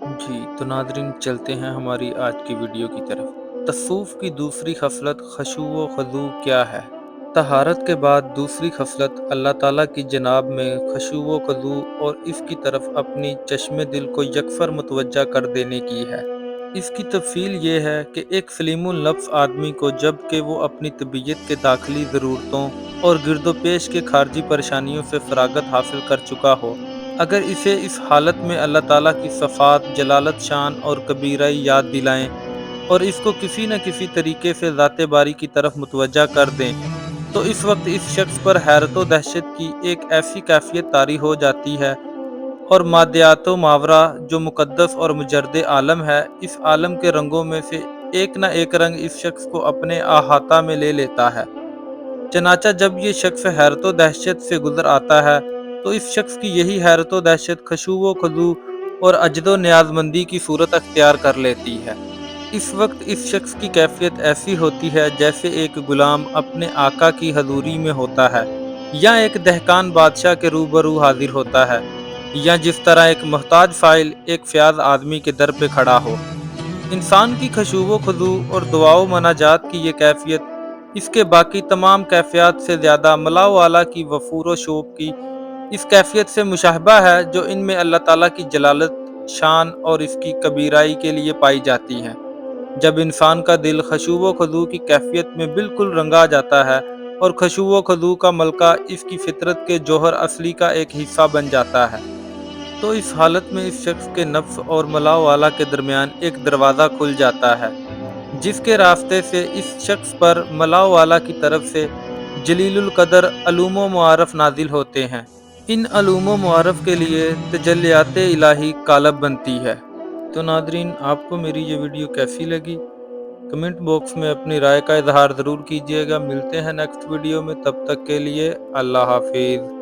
جی تو ناظرین چلتے ہیں ہماری آج کی ویڈیو کی طرف۔ تصوف کی دوسری خصلت خشوع و خضوع کیا ہے؟ طہارت کے بعد دوسری خصلت اللہ تعالیٰ کی جناب میں خشوع و خضوع اور اس کی طرف اپنی چشم دل کو یکفر متوجہ کر دینے کی ہے۔ اس کی تفصیل یہ ہے کہ ایک سلیم النفس آدمی کو جب کہ وہ اپنی طبیعت کے داخلی ضرورتوں اور گرد و پیش کے خارجی پریشانیوں سے فراغت حاصل کر چکا ہو، اگر اسے اس حالت میں اللہ تعالیٰ کی صفات، جلالت شان اور کبریائی یاد دلائیں اور اس کو کسی نہ کسی طریقے سے ذات باری کی طرف متوجہ کر دیں، تو اس وقت اس شخص پر حیرت و دہشت کی ایک ایسی کیفیت طاری ہو جاتی ہے اور مادیات و ماورا جو مقدس اور مجرد عالم ہے، اس عالم کے رنگوں میں سے ایک نہ ایک رنگ اس شخص کو اپنے احاطہ میں لے لیتا ہے۔ چنانچہ جب یہ شخص حیرت و دہشت سے گزر آتا ہے تو اس شخص کی یہی حیرت و دہشت خشوع و خضوع اور عجز و نیاز مندی کی صورت اختیار کر لیتی ہے۔ اس وقت اس شخص کی کیفیت ایسی ہوتی ہے جیسے ایک غلام اپنے آقا کی حضوری میں ہوتا ہے، یا ایک دہقان بادشاہ کے روبرو حاضر ہوتا ہے، یا جس طرح ایک محتاج فاعل ایک فیاض آدمی کے در پہ کھڑا ہو۔ انسان کی خشوع و خضوع اور دعا و مناجات کی یہ کیفیت اس کے باقی تمام کیفیات سے زیادہ ملا و اعلیٰ کی وفور و شوق کی اس کیفیت سے مشابہ ہے جو ان میں اللہ تعالیٰ کی جلالت شان اور اس کی کبریائی کے لیے پائی جاتی ہیں۔ جب انسان کا دل خشوع و خضوع کی کیفیت میں بالکل رنگا جاتا ہے اور خشوع و خضوع کا ملکہ اس کی فطرت کے جوہر اصلی کا ایک حصہ بن جاتا ہے، تو اس حالت میں اس شخص کے نفس اور ملا و اعلیٰ کے درمیان ایک دروازہ کھل جاتا ہے، جس کے راستے سے اس شخص پر ملا و اعلیٰ کی طرف سے جلیل القدر علوم و معارف نازل ہوتے ہیں۔ ان علوم و معارف کے لیے تجلیات الہی کالب بنتی ہے۔ تو ناظرین، آپ کو میری یہ ویڈیو کیسی لگی؟ کمنٹ باکس میں اپنی رائے کا اظہار ضرور کیجیے گا۔ ملتے ہیں نیکسٹ ویڈیو میں، تب تک کے لیے اللہ حافظ۔